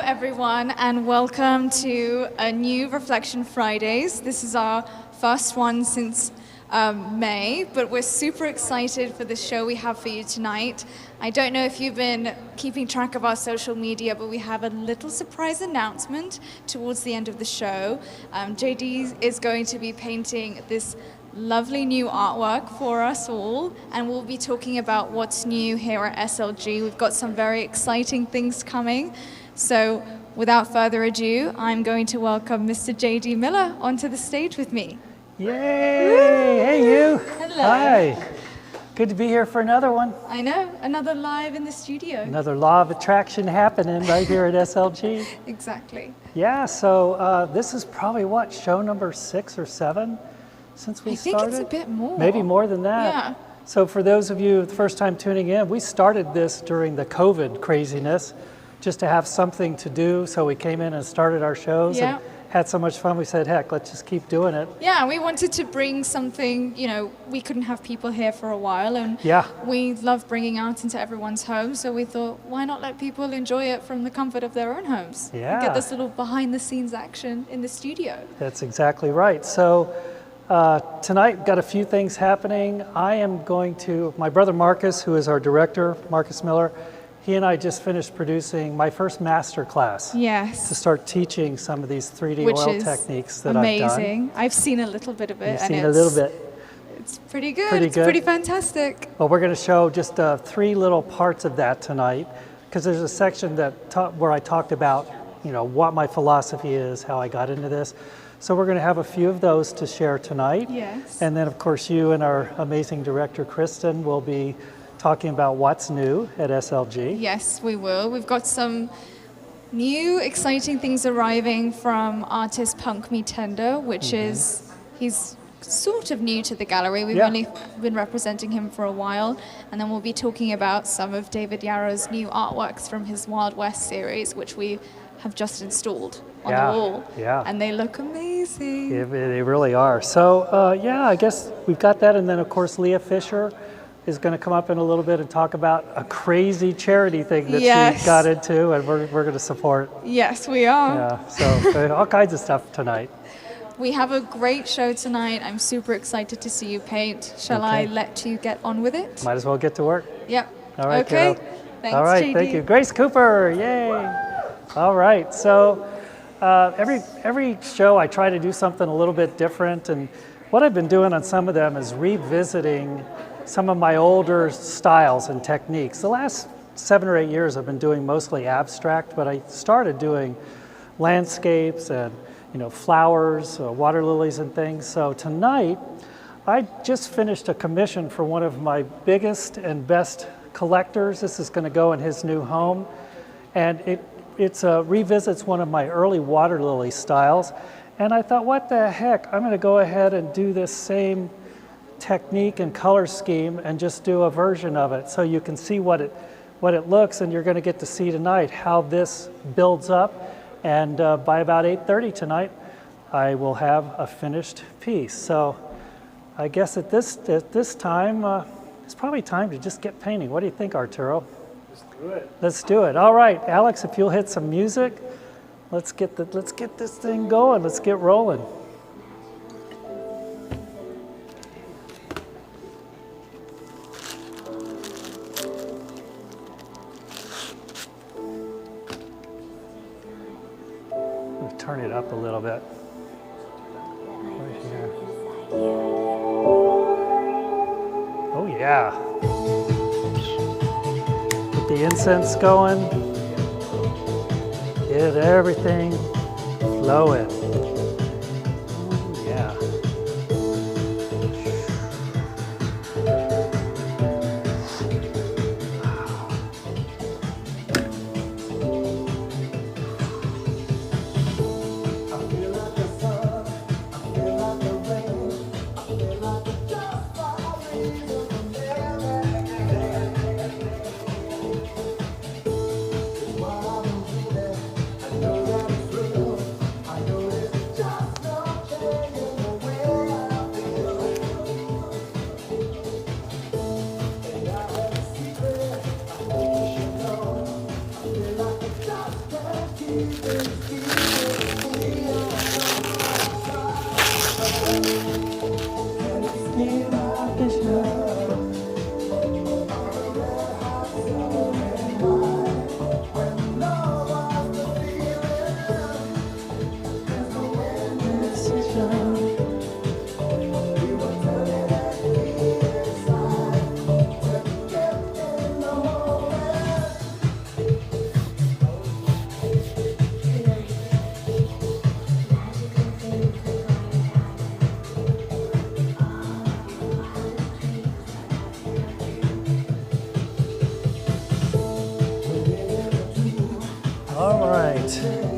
everyone, and welcome to a new Reflection Fridays. This is our first one since May, but we're super excited for the show we have for you tonight. I don't know if you've been keeping track of our social media, but we have a little surprise announcement towards the end of the show. JD is going to be painting this lovely new artwork for us all, and we'll be talking about what's new here at SLG. We've got some very exciting things coming. So without further ado, I'm going to welcome Mr. JD Miller onto the stage with me. Yay! Hey, you. Hello. Hi. Good to be here for another one. I know, another live in the studio. Another law of attraction happening right here at SLG. Exactly. Yeah, so this is probably what, show number 6 or 7 since we started? I think it's a bit more. Maybe more than that. Yeah. So for those of you the first time tuning in, we started this during the COVID craziness, just to have something to do. So we came in and started our shows and had so much fun. We said, heck, let's just keep doing it. Yeah, we wanted to bring something, you know, we couldn't have people here for a while, and we love bringing art into everyone's home. So we thought, why not let people enjoy it from the comfort of their own homes? Yeah. And get this little behind the scenes action in the studio. That's exactly right. So tonight, we've got a few things happening. I am going to, my brother Marcus, who is our director, Marcus Miller, he and I just finished producing my first master class. Yes. To start teaching some of these 3D oil techniques that I've done. Amazing. I've seen a little bit of it. You've seen a little bit. It's pretty good. It's pretty fantastic. Well, we're going to show just 3 little parts of that tonight, because there's a section that where I talked about, you know, what my philosophy is, how I got into this. So we're going to have a few of those to share tonight. Yes. And then, of course, you and our amazing director, Kristen, will be talking about what's new at SLG. Yes, we will. We've got some new exciting things arriving from artist Punk Me Tender, which is, he's sort of new to the gallery. We've only been representing him for a while. And then we'll be talking about some of David Yarrow's new artworks from his Wild West series, which we have just installed on the wall. Yeah. And they look amazing. They really are. So, yeah, I guess we've got that. And then, of course, Leah Fisher is going to come up in a little bit and talk about a crazy charity thing that she got into, and we're going to support. Yes, we are. Yeah, so all kinds of stuff tonight. We have a great show tonight. I'm super excited to see you paint. Shall I let you get on with it? Might as well get to work. Yep. All right, okay. kiddo. Thanks, all right, JD. Thank you. Grace Cooper, yay. All right, so every show I try to do something a little bit different, and what I've been doing on some of them is revisiting some of my older styles and techniques. The last 7 or 8 years I've been doing mostly abstract, but I started doing landscapes and, you know, flowers, water lilies and things. So tonight I just finished a commission for one of my biggest and best collectors. This is going to go in his new home, and it revisits one of my early water lily styles. And I thought, what the heck, I'm going to go ahead and do this same technique and color scheme and just do a version of it, so you can see what it looks, and you're going to get to see tonight how this builds up. And by about 8:30 tonight, I will have a finished piece. So I guess at this time, it's probably time to just get painting. What do you think, Arturo? Let's do it. Let's do it. All right, Alex, if you'll hit some music, let's get this thing going. Let's get rolling. Turn it up a little bit. Right here. Oh yeah. Get the incense going. Get everything flowing. Ooh, yeah. All right.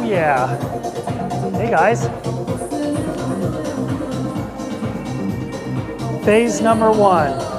Yeah. Hey guys. Phase number 1.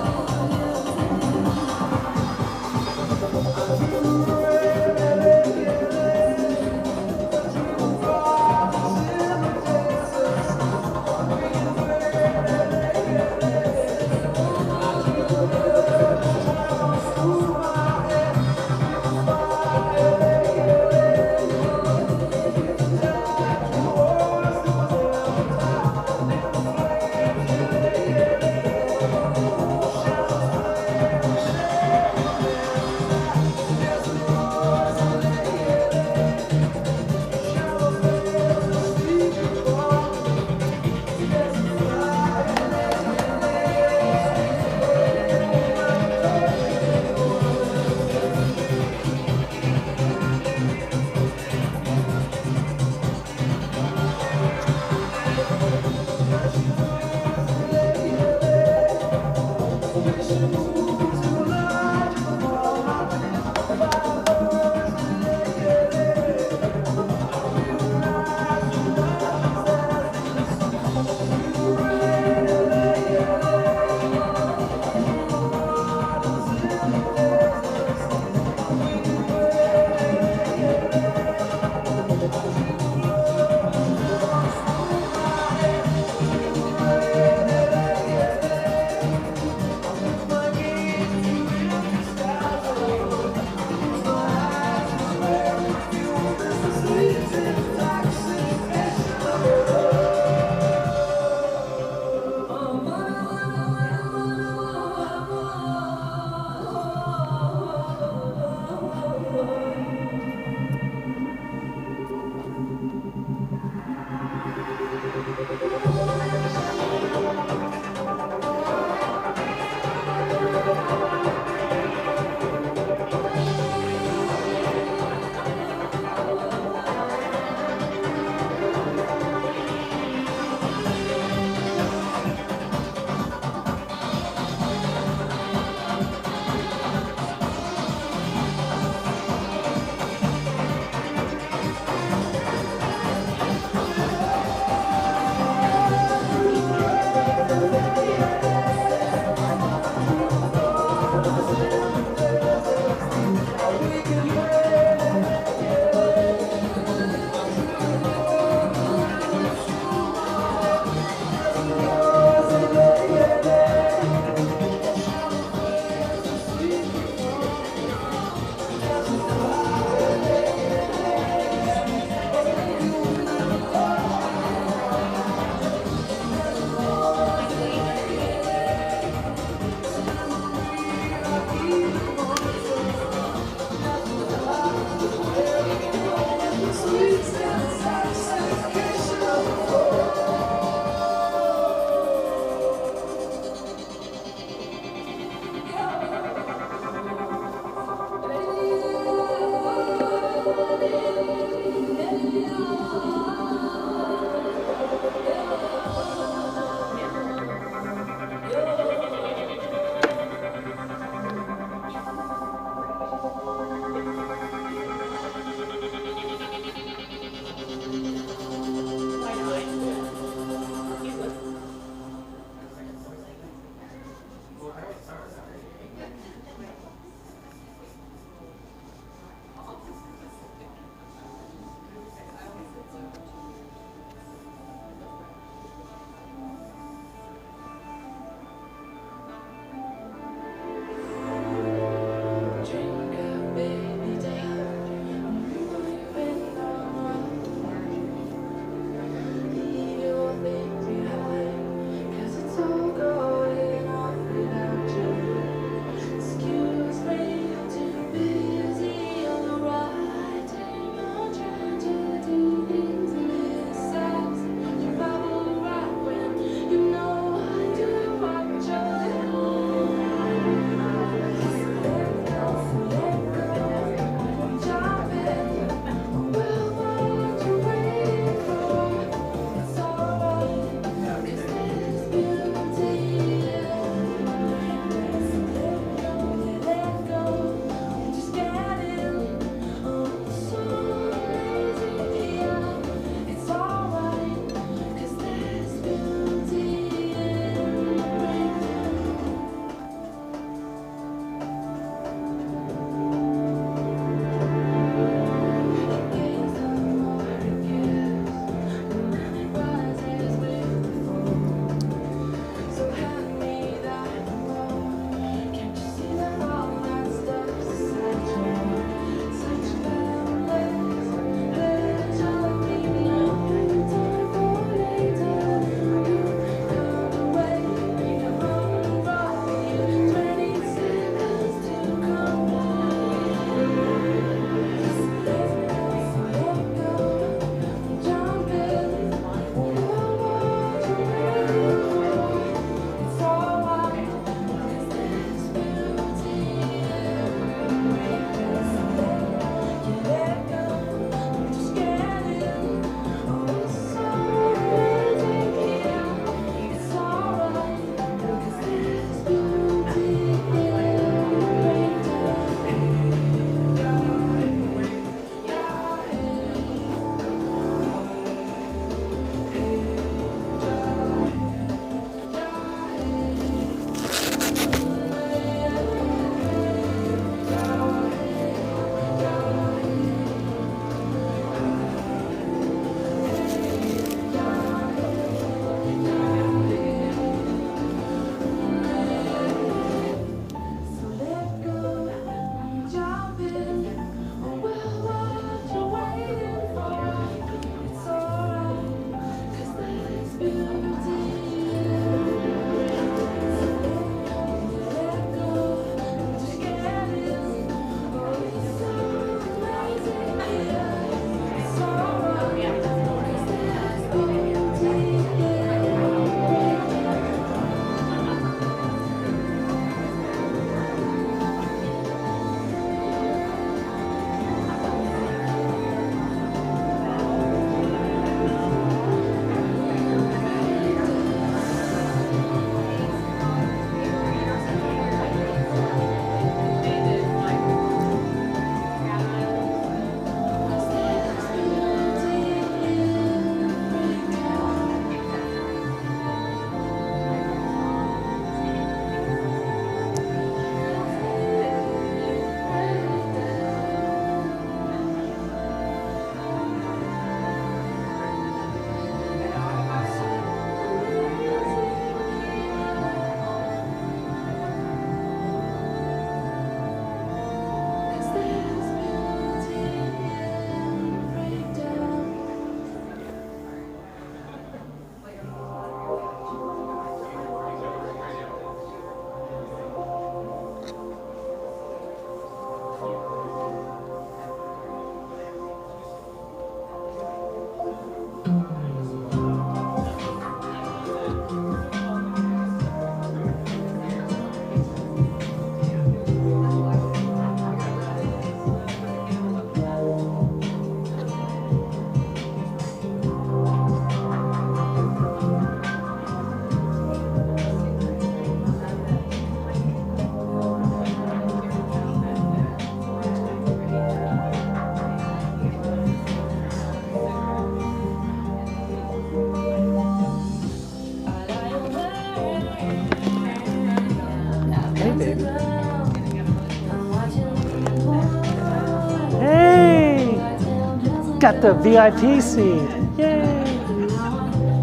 got the VIP seat. Yay!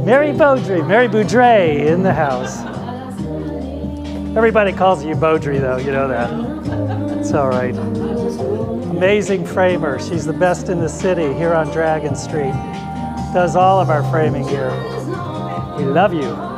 Mary Boudre in the house. Everybody calls you Baudry though, you know that. It's all right. Amazing framer. She's the best in the city here on Dragon Street. Does all of our framing here. We love you.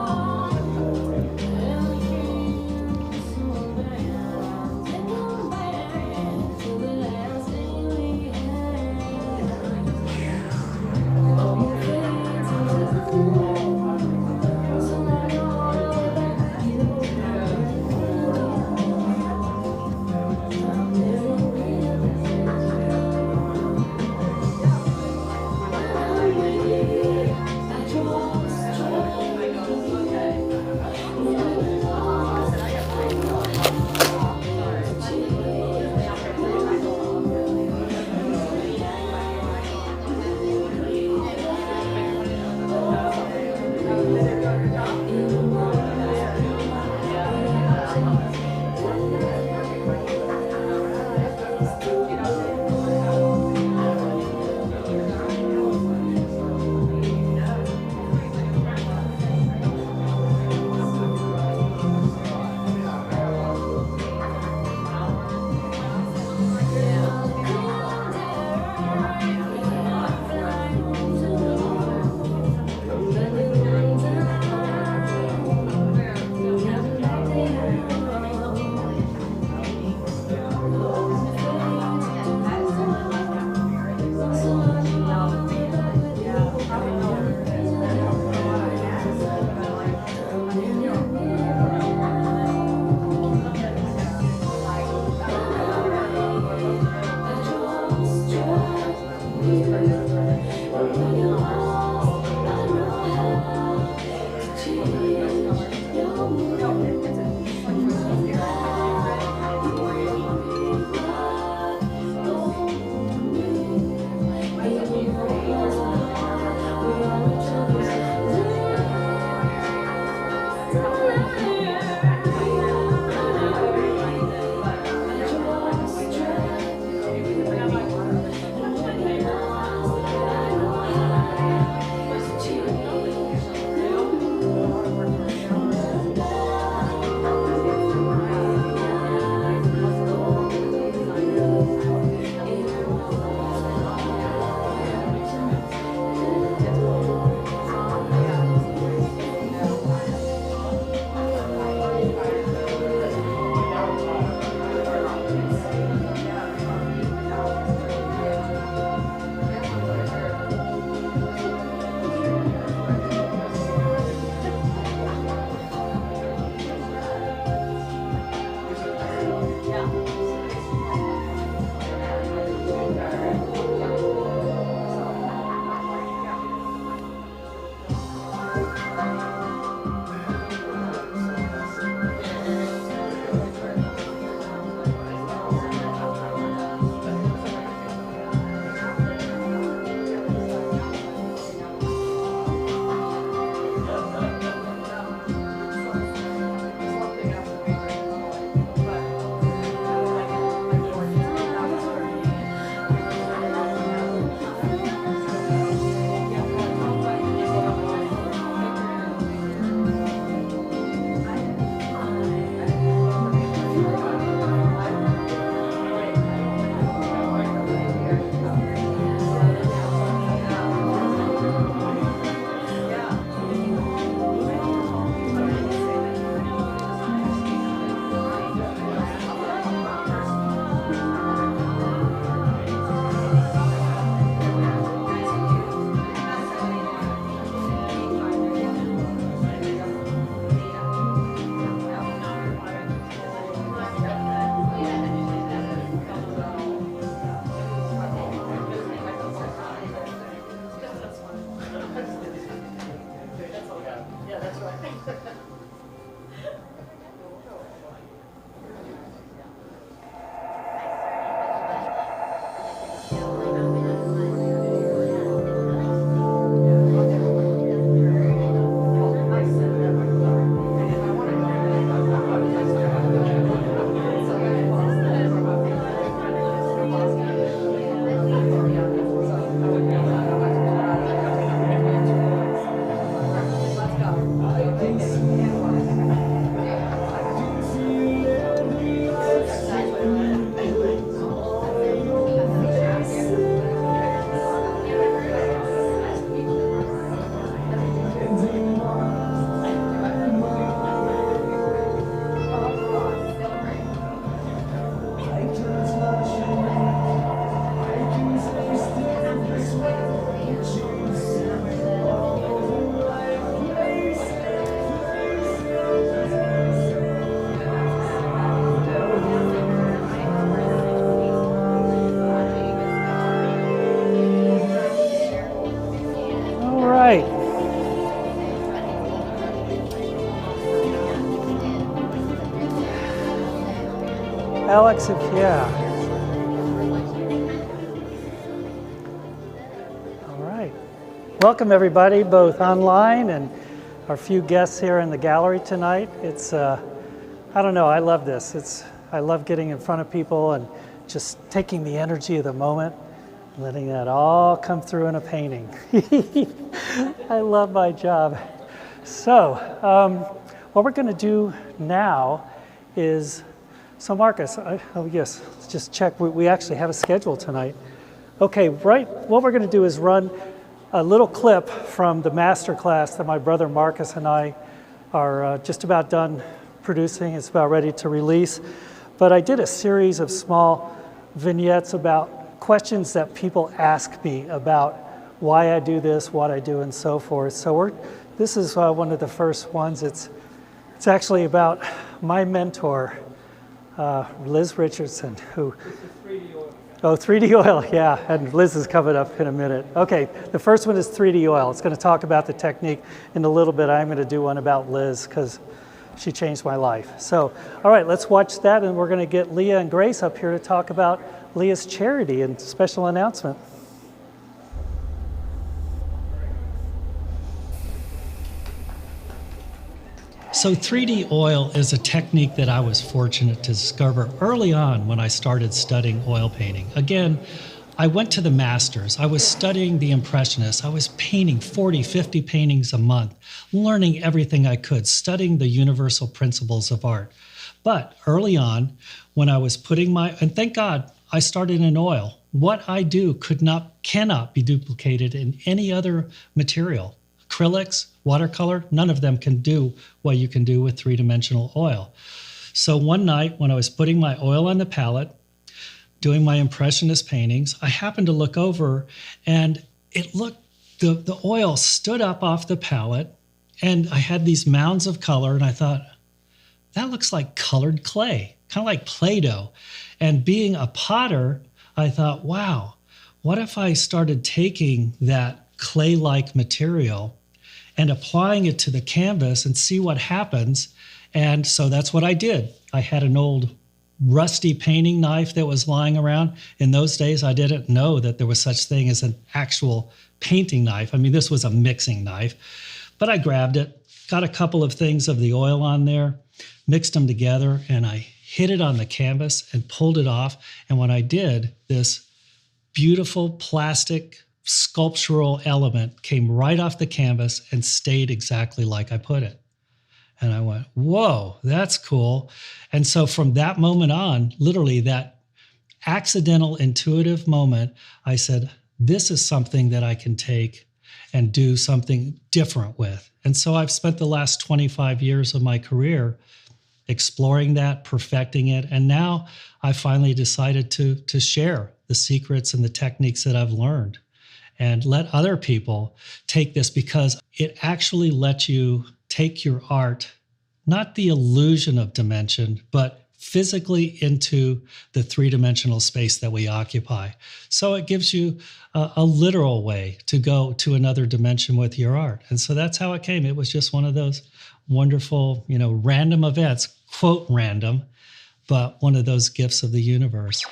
right. Alex, yeah. All right. Welcome, everybody, both online and our few guests here in the gallery tonight. It's, I don't know, I love this. I love getting in front of people and just taking the energy of the moment, letting that all come through in a painting. I love my job. So, what we're going to do now is, so Marcus, oh yes, let's just check. We actually have a schedule tonight. Okay, right, what we're going to do is run a little clip from the master class that my brother Marcus and I are just about done producing. It's about ready to release. But I did a series of small vignettes about questions that people ask me about why I do this, what I do, and so forth. So this is one of the first ones. It's actually about my mentor, Liz Richardson, who... 3D oil. Oh, 3D oil, yeah, and Liz is coming up in a minute. Okay, the first one is 3D oil. It's going to talk about the technique in a little bit. I'm going to do one about Liz because she changed my life. So, all right, let's watch that, and we're going to get Leah and Grace up here to talk about Leah's charity and special announcement. So 3D oil is a technique that I was fortunate to discover early on when I started studying oil painting. Again, I went to the masters. I was studying the Impressionists. I was painting 40, 50 paintings a month, learning everything I could, studying the universal principles of art. But early on, when I was putting and thank God I started in oil, what I do cannot be duplicated in any other material. Acrylics, watercolor, none of them can do what you can do with three-dimensional oil. So one night when I was putting my oil on the palette, doing my Impressionist paintings, I happened to look over and the oil stood up off the palette and I had these mounds of color and I thought, that looks like colored clay, kind of like Play-Doh. And being a potter, I thought, wow, what if I started taking that clay-like material and applying it to the canvas and see what happens? And so that's what I did. I had an old rusty painting knife that was lying around. In those days, I didn't know that there was such thing as an actual painting knife. I mean, this was a mixing knife, but I grabbed it, got a couple of things of the oil on there, mixed them together, and I hit it on the canvas and pulled it off. And when I did, this beautiful plastic sculptural element came right off the canvas and stayed exactly like I put it. And I went, whoa, that's cool. And so from that moment on, literally that accidental intuitive moment, I said, this is something that I can take and do something different with. And so I've spent the last 25 years of my career exploring that, perfecting it. And now I finally decided to share the secrets and the techniques that I've learned and let other people take this, because it actually lets you take your art, not the illusion of dimension, but physically into the three-dimensional space that we occupy. So it gives you a literal way to go to another dimension with your art. And so that's how it came. It was just one of those wonderful, random events, quote random, but one of those gifts of the universe.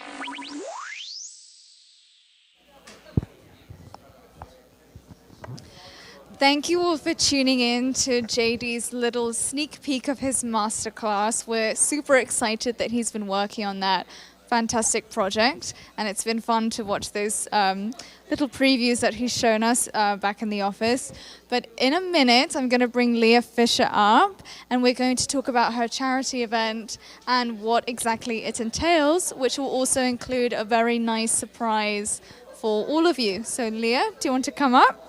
Thank you all for tuning in to JD's little sneak peek of his masterclass. We're super excited that he's been working on that fantastic project, and it's been fun to watch those little previews that he's shown us back in the office. But in a minute, I'm going to bring Leah Fisher up, and we're going to talk about her charity event and what exactly it entails, which will also include a very nice surprise for all of you. So Leah, do you want to come up?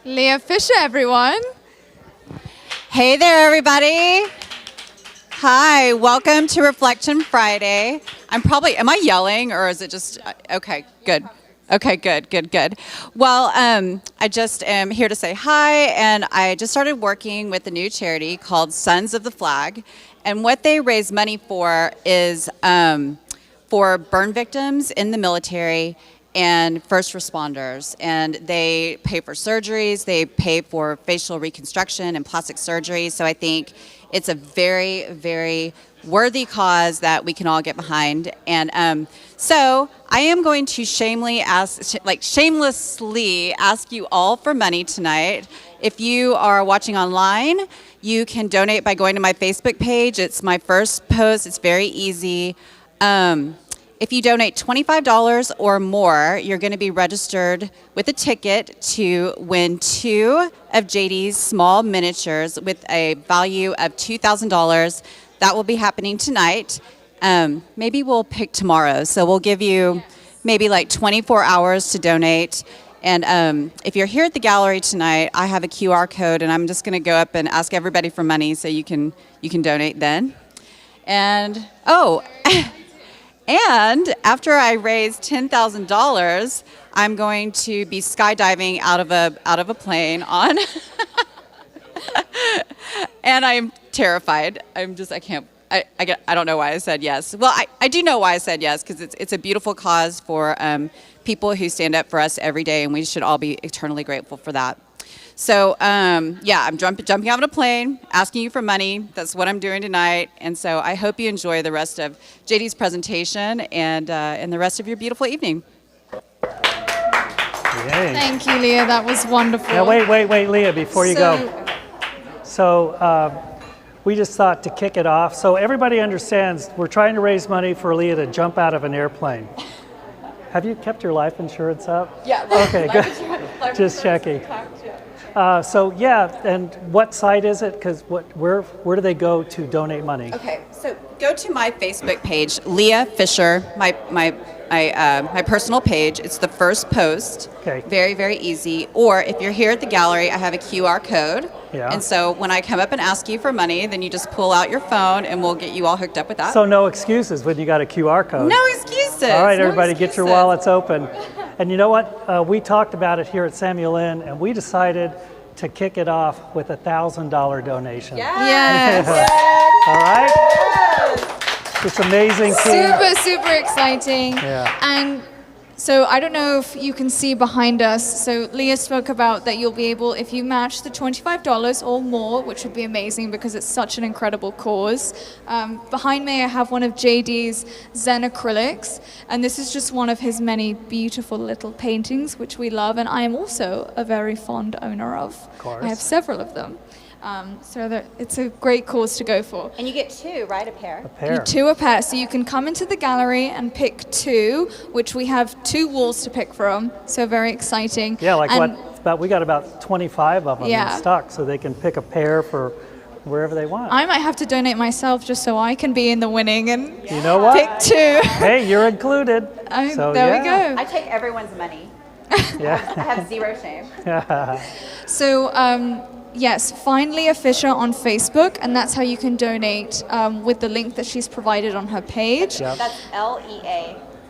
Leah Fisher, everyone. Hey there, everybody. Hi, welcome to Reflection Friday. am I yelling or is it just, okay, good. Okay, good. Well, I just am here to say hi, and I just started working with a new charity called Sons of the Flag, and what they raise money for is for burn victims in the military and first responders. And they pay for surgeries, they pay for facial reconstruction and plastic surgery. So I think it's a very, very worthy cause that we can all get behind. And so I am going to shamelessly ask you all for money tonight. If you are watching online, you can donate by going to my Facebook page. It's my first post. It's very easy. If you donate $25 or more, you're going to be registered with a ticket to win 2 of JD's small miniatures with a value of $2,000. That will be happening tonight. Maybe we'll pick tomorrow. So we'll give you maybe like 24 hours to donate. And if you're here at the gallery tonight, I have a QR code, and I'm just going to go up and ask everybody for money so you can donate then. And and after I raise $10,000, I'm going to be skydiving out of a plane on. And I'm terrified. I don't know why I said yes. Well, I do know why I said yes, because it's a beautiful cause for people who stand up for us every day, and we should all be eternally grateful for that. So, I'm jumping out of a plane, asking you for money. That's what I'm doing tonight. And so I hope you enjoy the rest of JD's presentation and the rest of your beautiful evening. Yay. Thank you, Leah. That was wonderful. Now, wait, Leah, before you go. So we just thought to kick it off. So everybody understands we're trying to raise money for Leah to jump out of an airplane. Have you kept your life insurance up? Yeah. Okay, good. Just checking. And what site is it? Because where do they go to donate money? Okay, so go to my Facebook page, Leah Fisher, my personal page. It's the first post. Okay. Very, very easy. Or if you're here at the gallery, I have a QR code. Yeah. And so when I come up and ask you for money, then you just pull out your phone and we'll get you all hooked up with that. So no excuses when you got a QR code. No excuses. All right, No everybody, excuses. get your wallets open. And you know what? We talked about it here at Samuel Lynne, and we decided to kick it off with a $1,000 donation. Yes. All right? Yes. It's amazing. Super exciting. Yeah. And so I don't know if you can see behind us. So Leah spoke about that you'll be able, if you match the $25 or more, which would be amazing because it's such an incredible cause. Behind me, I have one of JD's Zen acrylics, and this is just one of his many beautiful little paintings, which we love, and I am also a very fond owner of. Of course. I have several of them. So that it's a great cause to go for. And you get 2, right? A pair? A pair. You 2 a pair, so you can come into the gallery and pick 2, which we have 2 walls to pick from. So very exciting. Yeah, And we got about 25 of them in stock, so they can pick a pair for wherever they want. I might have to donate myself just so I can be in the winning and You know what? pick 2. Hey, you're included. So, there we yeah. go. I take everyone's money. Yeah. I have zero shame. So yes, find Leah Fisher on Facebook, and that's how you can donate with the link that she's provided on her page. Yep. That's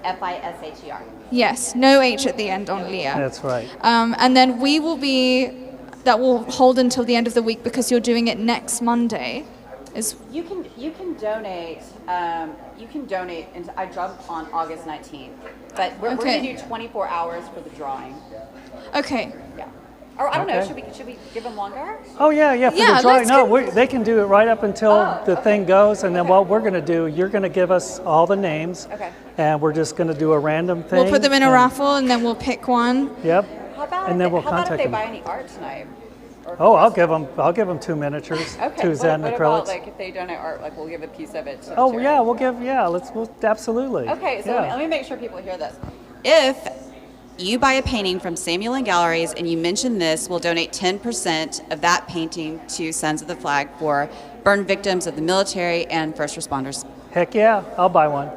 LEAFISHER. Yes, no H at the end on Leah. That's right. And then that will hold until the end of the week because you're doing it next Monday. You can donate. I drop on August 19th, but we're going to do 24 hours for the drawing. Okay. Yeah. Or I don't know. Okay. Should we give them longer? Oh yeah, for Yeah, the drawing. let's They can do it right up until the thing goes, and then what we're going to do, you're going to give us all the names, and we're just going to do a random thing. We'll put them in a raffle, and then we'll pick one. Yep. How about And then we'll how about contact if they them. buy any art tonight? Oh, I'll give them 2 miniatures, Okay. 2 Zen what acrylics. about like if they donate art, like we'll give a piece of it to the Oh charity? yeah, we'll absolutely. Okay, so yeah. let me make sure people hear this. If you buy a painting from Samuel Lynne Galleries and you mention this, we'll donate 10% of that painting to Sons of the Flag for burn victims of the military and first responders. Heck yeah, I'll buy one.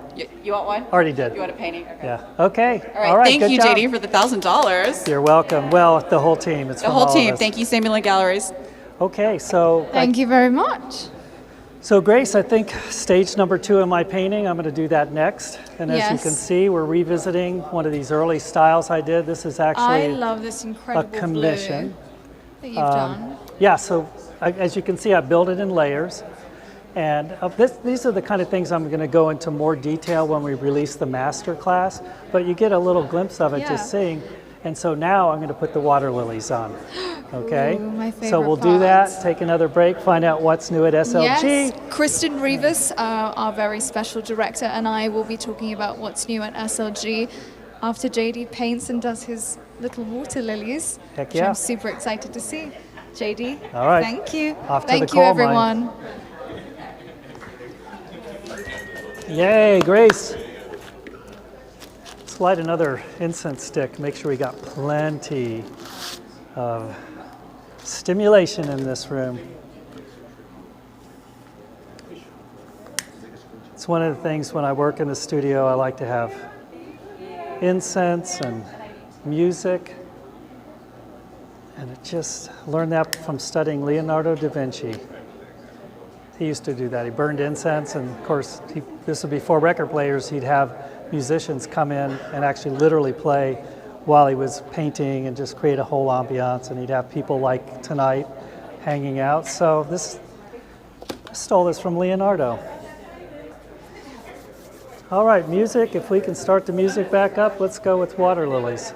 You want one? Already did. You want a painting? Okay. Yeah. Okay. All right. Thank good you, job. JD, for the $1,000. You're welcome. Well, the whole team. It's The from whole all team. of us. Thank you, Samuel Lynne Galleries. Okay, so Thank you very much. So Grace, I think stage number 2 in my painting, I'm going to do that next. And as you Yes. can see, we're revisiting one of these early styles I did. This is I actually love this a incredible commission. blue that you've done. Yeah, so as you can see, I built it in layers. And these are the kind of things I'm going to go into more detail when we release the master class, but you get a little glimpse of it just seeing. And so now I'm going to put the water lilies on. Okay? Ooh, my favorite so we'll do that, take another break, find out what's new at SLG. Yes, Kristen Rivas, our very special director, and I will be talking about what's new at SLG after JD paints and does his little water lilies. Heck Which yeah. I'm super excited to see. JD, all right. Thank you. Off to Thank the you, coal everyone. mine. Yay, Grace. Let's light another incense stick. Make sure we got plenty of stimulation in this room. It's one of the things when I work in the studio, I like to have incense and music. And it just learned that from studying Leonardo da Vinci. He used to do that. He burned incense, and of course, this would be before record players. He'd have musicians come in and actually literally play while he was painting and just create a whole ambiance. And he'd have people like tonight hanging out. So I stole this from Leonardo. All right, music. If we can start the music back up, let's go with Water Lilies.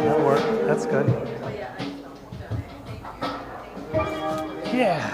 That worked. That's good. Yeah.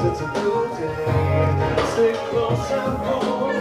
It's a good day. Stay close and hold.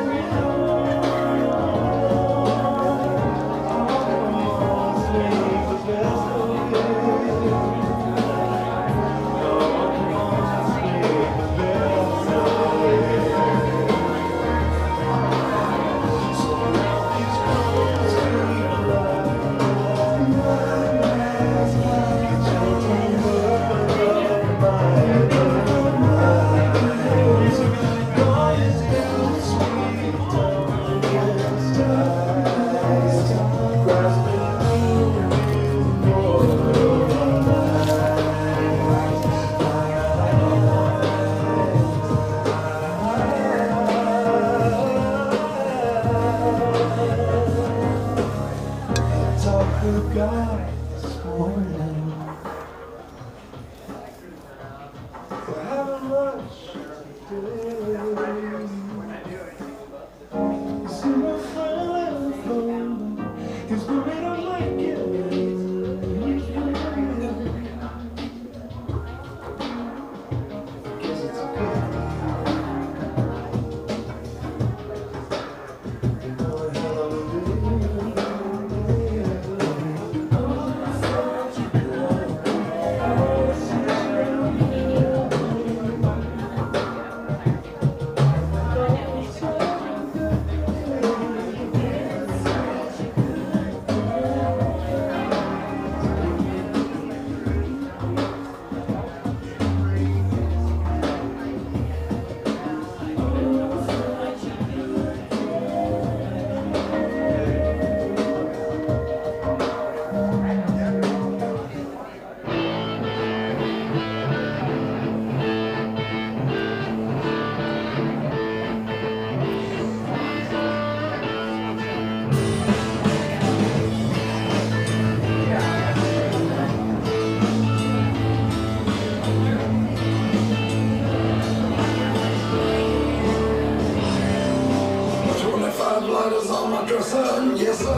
letters on my dresser, yes sir.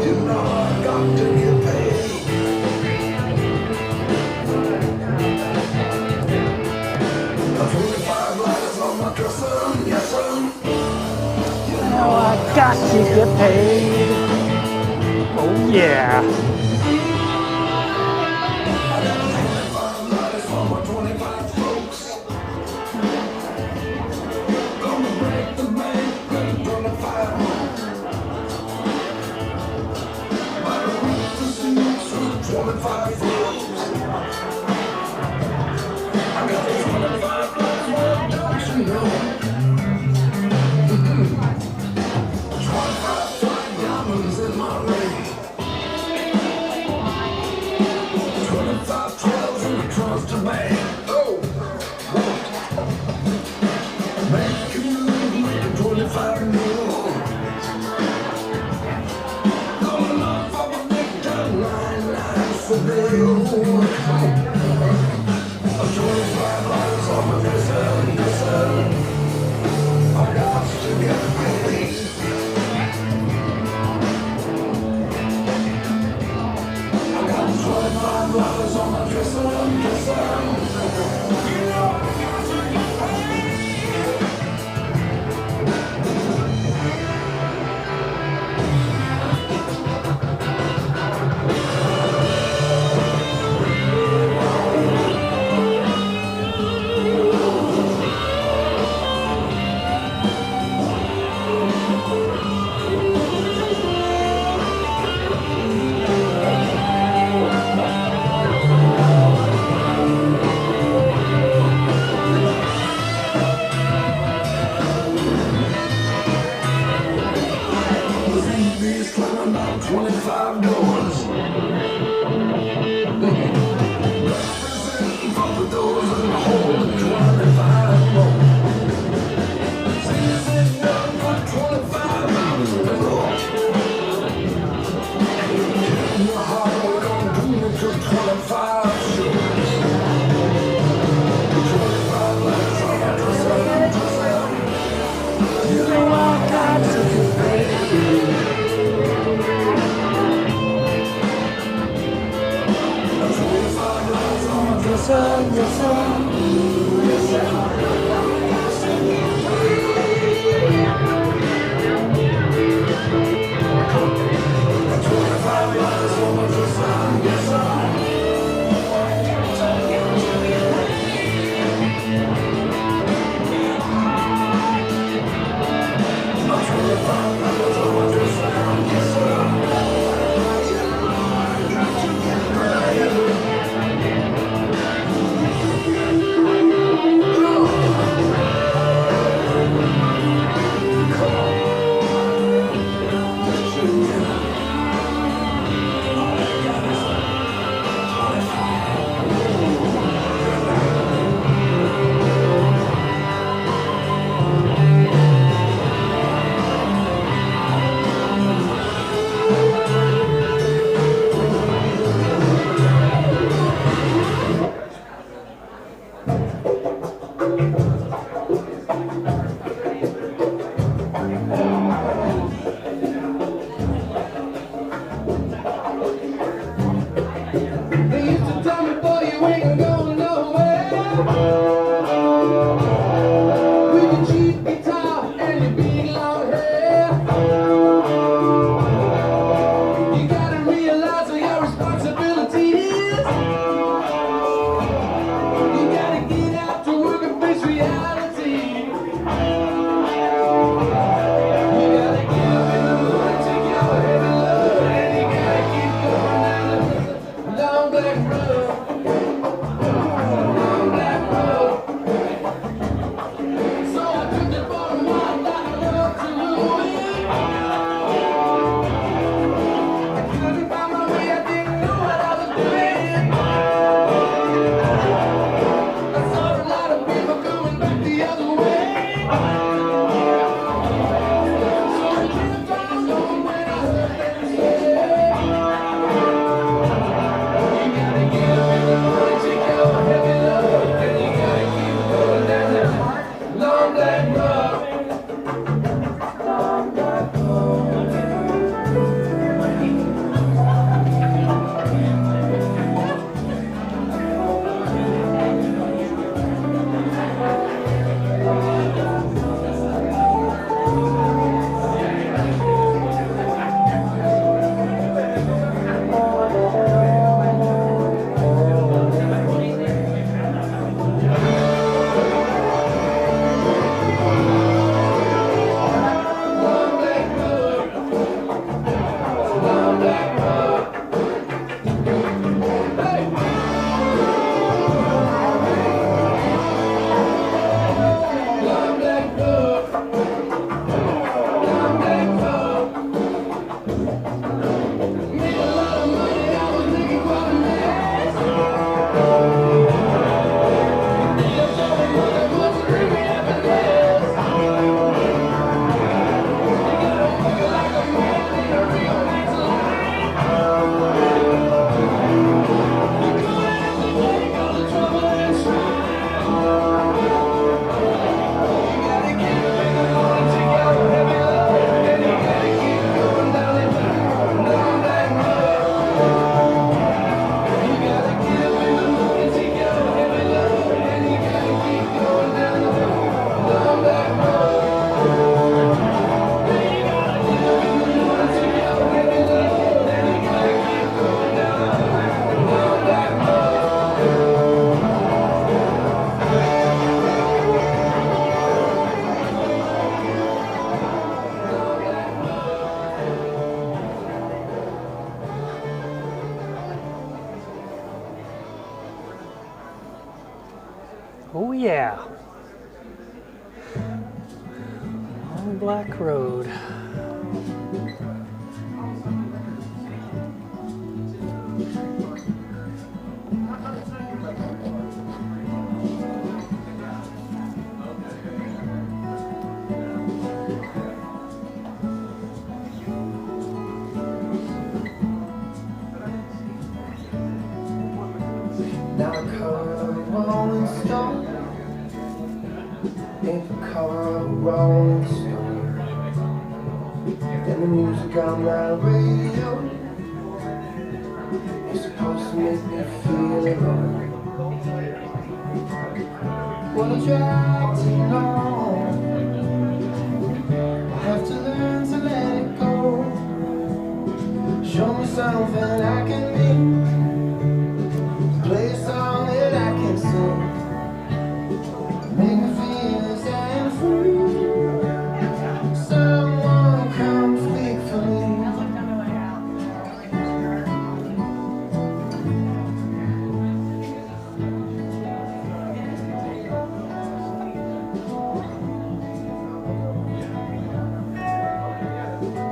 You know I got to get paid. 25 letters on my dresser, yes sir. Now I got to get paid. Oh yeah. I got 25 letters for my 25 folks. Gonna break the bank, let 25 more. Might reap the seeds with 25 folks. I got 25 letters more, don't you know? 25 fine diamonds in my ring. 25 12s in the trunks to bang. Oh, make a move, make a 25 move. Gonna knock off a big time 99 for bill. 25 letters on my dresser, yes sir. I got to get paid. I got 25 letters on my dresser, yes sir. You know I got to get paid. These climbing about 25 doors. Representing for the doors in the hole and 25 more. Sitting down for 25 hours in the row. Hitting the hard work on doing it till 25 shows. 25 letters on my dresser. You know I got to get paid. Black Road. Now the color of a rolling stone ain't the color of a rolling stone. And the music on that radio is supposed to make me feel alone. What a drag to know. I have to learn to let it go. Show me something I can be. Play a song that I can sing. Make me feel as I am free. Someone come speak for me.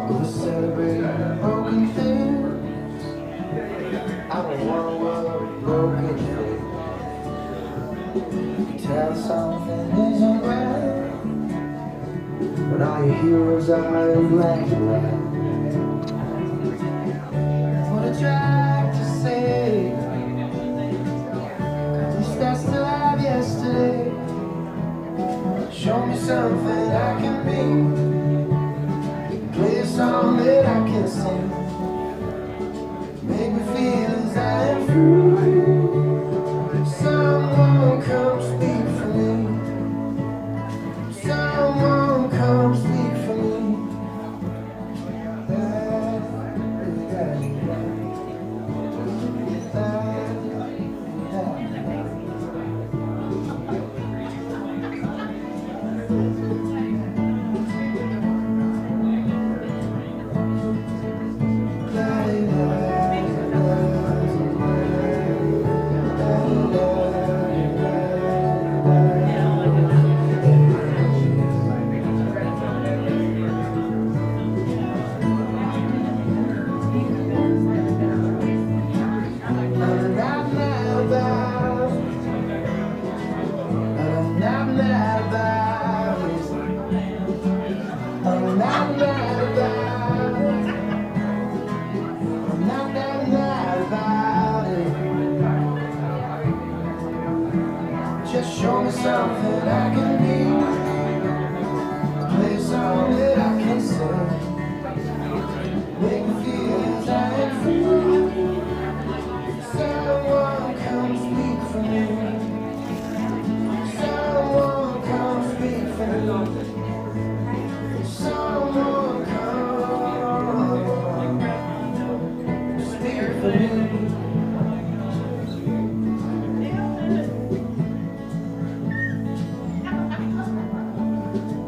We'll celebrate broken things. I don't want to worry broken things. Tell something isn't right, but all your heroes are in black and white. What a drag to say, at least I still have yesterday. Show me something I can be. Play a song that I can sing. Make me feel as I am free. Someone come speak for me. Someone come speak for me. Just show me something I can be. Play a song that I can sing. Make me feel as I am free. Someone come speak for me. Someone come speak for me. Someone come speak for me.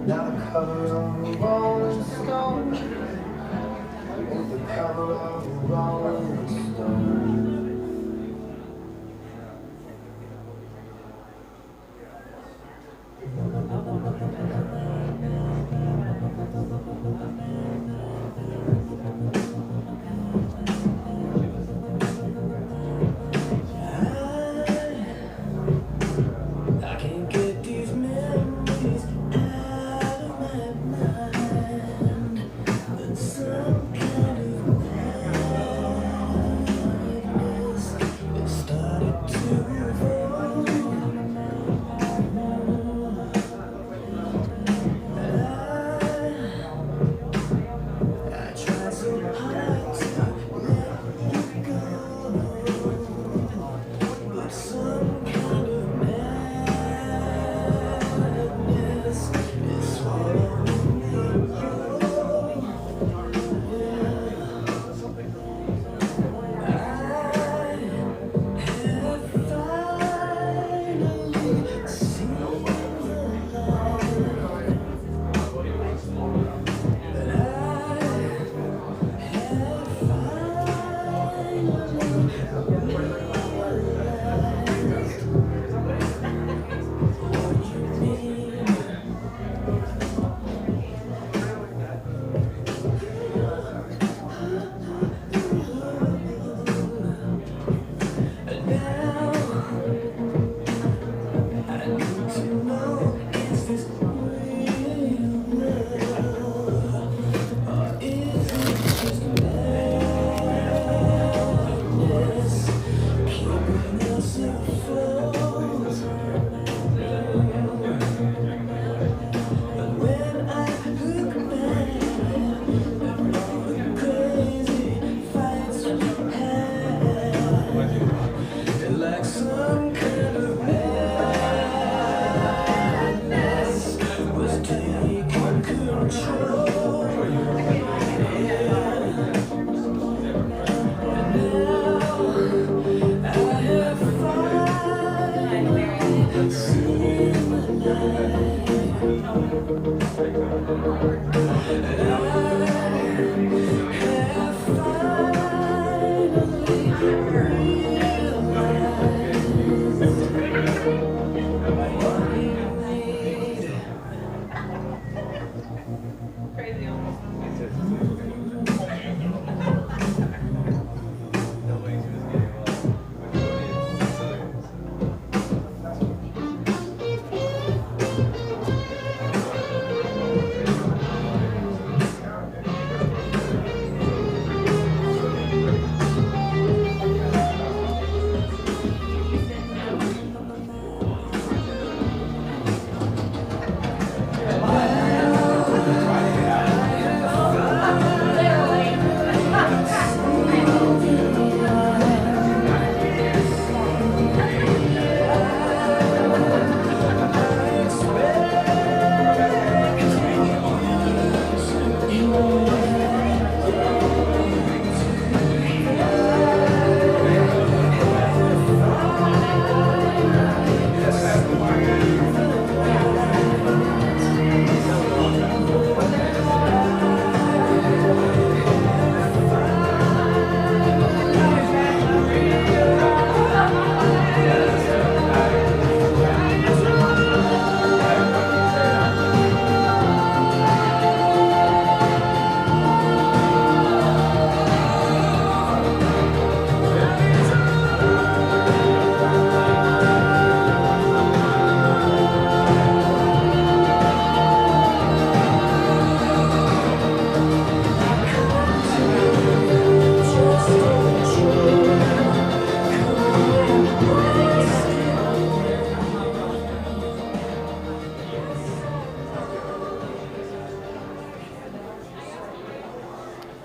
Now the cover of a rolling stone is the cover of a rolling stone. I can't get these memories out of my mind. But some kind of pain.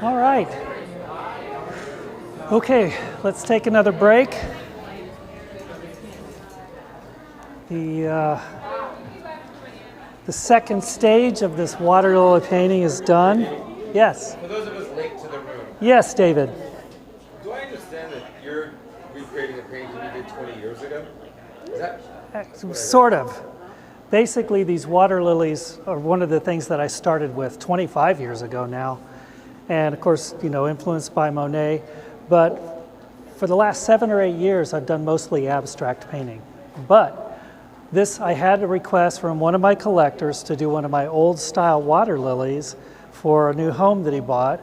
All right. Okay, let's take another break. The second stage of this water lily painting is done. Yes. For those of us late to the room, Yes, David. do I understand that you're recreating a painting you did 20 years ago? Is that Sort of. Basically, these water lilies are one of the things that I started with 25 years ago now. And of course, influenced by Monet. But for the last 7 or 8 years, I've done mostly abstract painting. But I had a request from one of my collectors to do one of my old style water lilies for a new home that he bought.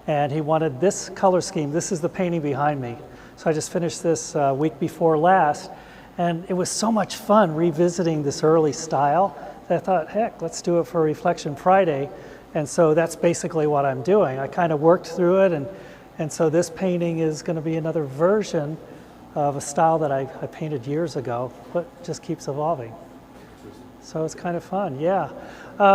And he wanted this color scheme. This is the painting behind me. So I just finished this week before last. And it was so much fun revisiting this early style that I thought, heck, let's do it for Reflection Friday. And so that's basically what I'm doing. I kind of worked through it, and so this painting is going to be another version of a style that I painted years ago, but just keeps evolving. So it's kind of fun, yeah.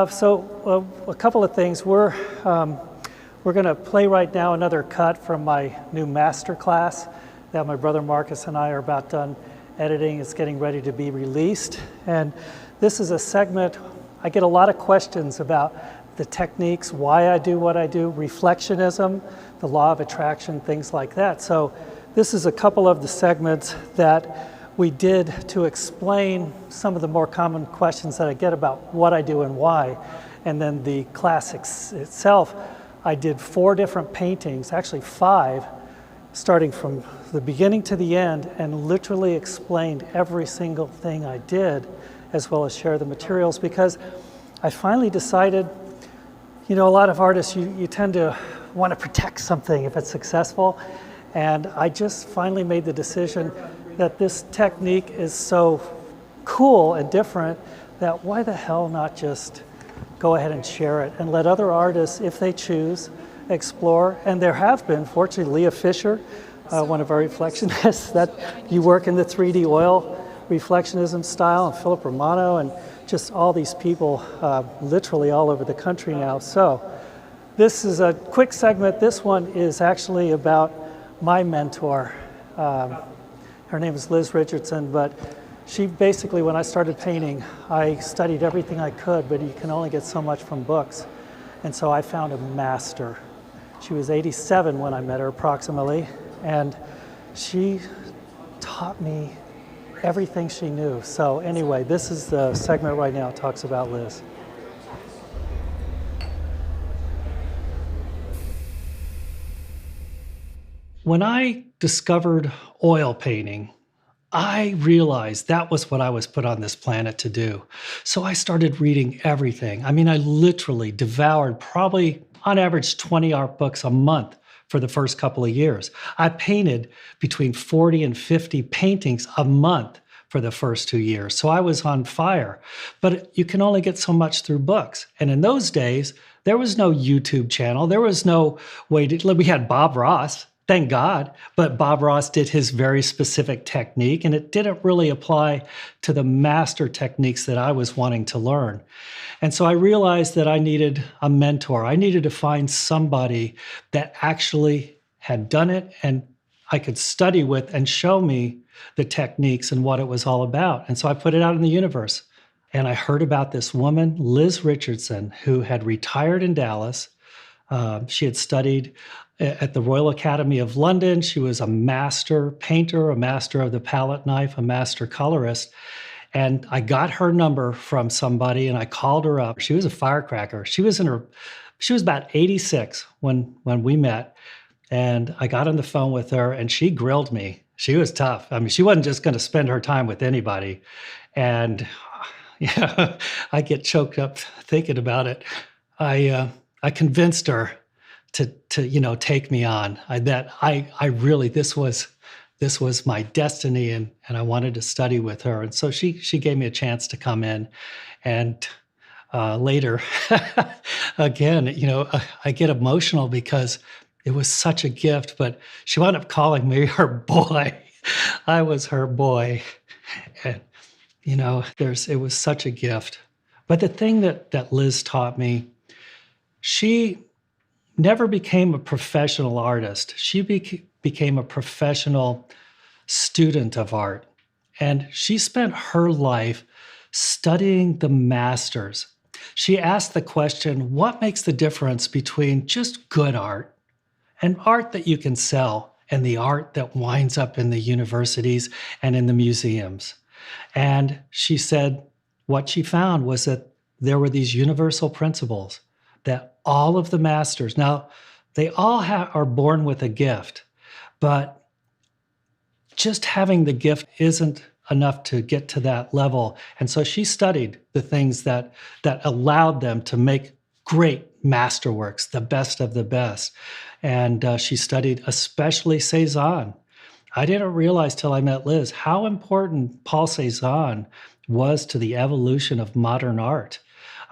So a couple of things. We're going to play right now another cut from my new master class that my brother Marcus and I are about done editing. It's getting ready to be released. And this is a segment, I get a lot of questions about the techniques, why I do what I do, reflectionism, the law of attraction, things like that. So this is a couple of the segments that we did to explain some of the more common questions that I get about what I do and why. And then the class itself, I did 4 different paintings, actually 5, starting from the beginning to the end, and literally explained every single thing I did, as well as share the materials, because I finally decided, a lot of artists, you tend to want to protect something if it's successful, and I just finally made the decision that this technique is so cool and different that why the hell not just go ahead and share it and let other artists, if they choose, explore. And there have been, fortunately, Leah Fisher, one of our reflectionists, that you work in the 3D oil reflectionism style, and Philip Romano, and just all these people literally all over the country now. So this is a quick segment. This one is actually about my mentor. Her name is Liz Richardson, but she basically, when I started painting, I studied everything I could, but you can only get so much from books. And so I found a master. She was 87 when I met her approximately, and she taught me everything she knew. So anyway, this is the segment right now. It talks about Liz. When I discovered oil painting, I realized that was what I was put on this planet to do. So I started reading everything. I mean, I literally devoured probably on average 20 art books a month for the first couple of years. I painted between 40 and 50 paintings a month for the first 2 years. So I was on fire. But you can only get so much through books. And in those days, there was no YouTube channel. There was no way to, we had Bob Ross. Thank God, but Bob Ross did his very specific technique, and it didn't really apply to the master techniques that I was wanting to learn. And so I realized that I needed a mentor. I needed to find somebody that actually had done it and I could study with and show me the techniques and what it was all about. And so I put it out in the universe. And I heard about this woman, Liz Richardson, who had retired in Dallas. She had studied at the Royal Academy of London. She was a master painter, a master of the palette knife, a master colorist. And I got her number from somebody and I called her up. She was a firecracker. She was about 86 when we met. And I got on the phone with her and she grilled me. She was tough. I mean, she wasn't just going to spend her time with anybody. And yeah, I get choked up thinking about it. I convinced her to take me on. This was my destiny, and I wanted to study with her. And so she gave me a chance to come in, and later, again, I get emotional because it was such a gift. But she wound up calling me her boy. I was her boy, and it was such a gift. But the thing that Liz taught me, she never became a professional artist. She became a professional student of art. And she spent her life studying the masters. She asked the question, what makes the difference between just good art and art that you can sell and the art that winds up in the universities and in the museums? And she said what she found was that there were these universal principles that all of the masters, now they all are born with a gift, but just having the gift isn't enough to get to that level. And so she studied the things that allowed them to make great masterworks, the best of the best. And she studied especially Cézanne. I didn't realize till I met Liz how important Paul Cézanne was to the evolution of modern art.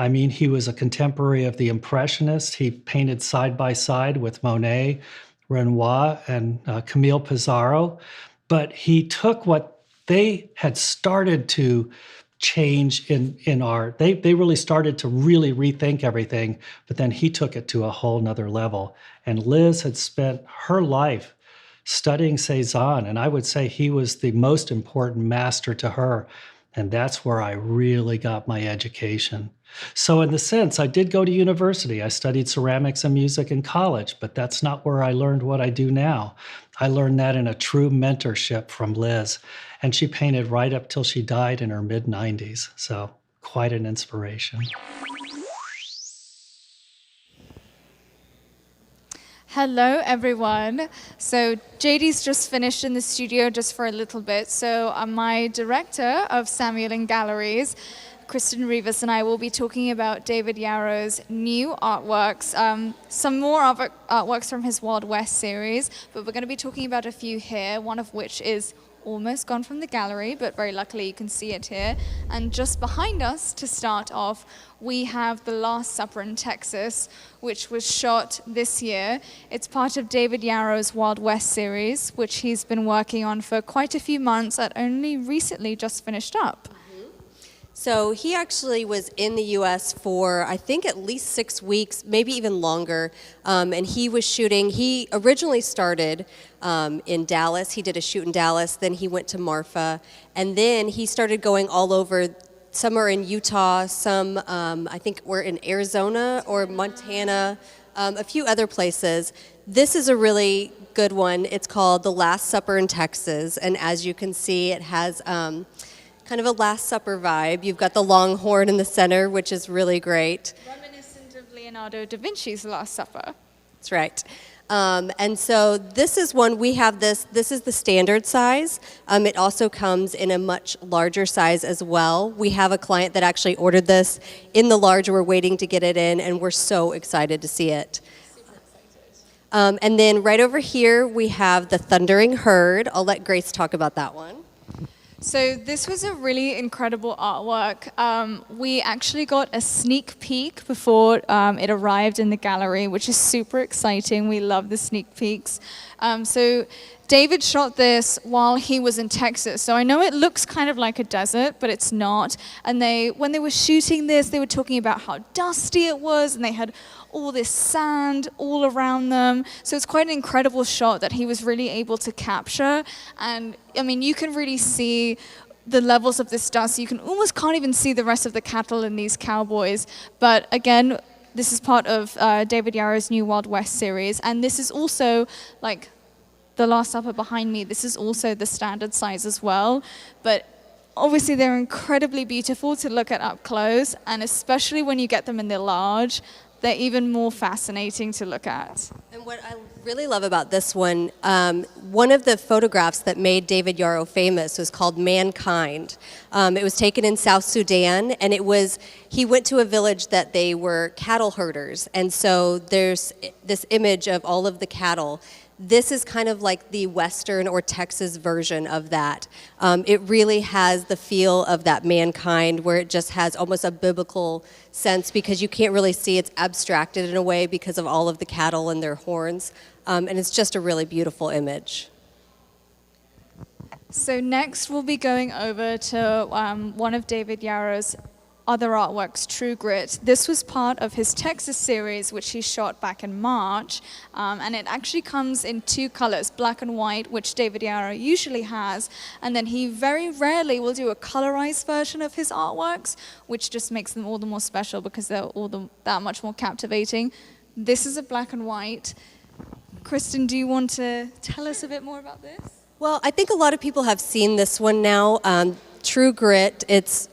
I mean, he was a contemporary of the Impressionists. He painted side by side with Monet, Renoir, and Camille Pissarro. But he took what they had started to change in art. They really started to really rethink everything, but then he took it to a whole nother level. And Liz had spent her life studying Cézanne, and I would say he was the most important master to her. And that's where I really got my education. So in the sense, I did go to university. I studied ceramics and music in college, but that's not where I learned what I do now. I learned that in a true mentorship from Liz. And she painted right up till she died in her mid-90s. So quite an inspiration. Hello, everyone. So JD's just finished in the studio just for a little bit. So my director of Samuel Lynne Galleries, Kristen Rivas, and I will be talking about David Yarrow's new artworks, some more artworks from his Wild West series, but we're going to be talking about a few here, one of which is almost gone from the gallery, but very luckily you can see it here. And just behind us, to start off, we have The Last Supper in Texas, which was shot this year. It's part of David Yarrow's Wild West series, which he's been working on for quite a few months and only recently just finished up. So he actually was in the U.S. for, I think, at least 6 weeks, maybe even longer. And he was shooting. He originally started in Dallas. He did a shoot in Dallas. Then he went to Marfa. And then he started going all over. Some are in Utah. Some, I think, were in Arizona or Montana, a few other places. This is a really good one. It's called The Last Supper in Texas. And as you can see, it has kind of a Last Supper vibe. You've got the Longhorn in the center, which is really great. Reminiscent of Leonardo da Vinci's Last Supper. That's right. And so this is one, we have this is the standard size. It also comes in a much larger size as well. We have a client that actually ordered this in the large. We're waiting to get it in, and we're so excited to see it. And then right over here, we have the Thundering Herd. I'll let Grace talk about that one. So this was a really incredible artwork. We actually got a sneak peek before it arrived in the gallery, which is super exciting. We love the sneak peeks. So David shot this while he was in Texas. So I know it looks kind of like a desert, but it's not. And when they were shooting this, they were talking about how dusty it was, and they had all this sand all around them. So it's quite an incredible shot that he was really able to capture. And I mean, you can really see the levels of this dust. You can almost can't even see the rest of the cattle in these cowboys. But again, this is part of David Yarrow's new Wild West series. And this is also like the Last Supper behind me. This is also the standard size as well. But obviously they're incredibly beautiful to look at up close. And especially when you get them in the large, they're even more fascinating to look at. And what I really love about this one of the photographs that made David Yarrow famous was called Mankind. It was taken in South Sudan, and he went to a village that they were cattle herders. And so there's this image of all of the cattle. This is kind of like the Western or Texas version of that. It really has the feel of that Mankind, where it just has almost a biblical sense, because you can't really see, it's abstracted in a way because of all of the cattle and their horns. And it's just a really beautiful image. So next we'll be going over to one of David Yarrow's other artworks, True Grit. This was part of his Texas series, which he shot back in March. And it actually comes in 2 colors, black and white, which David Yarrow usually has. And then he very rarely will do a colorized version of his artworks, which just makes them all the more special because they're that much more captivating. This is a black and white. Kristen, do you want to tell us a bit more about this? Well, I think a lot of people have seen this one now. True Grit, it's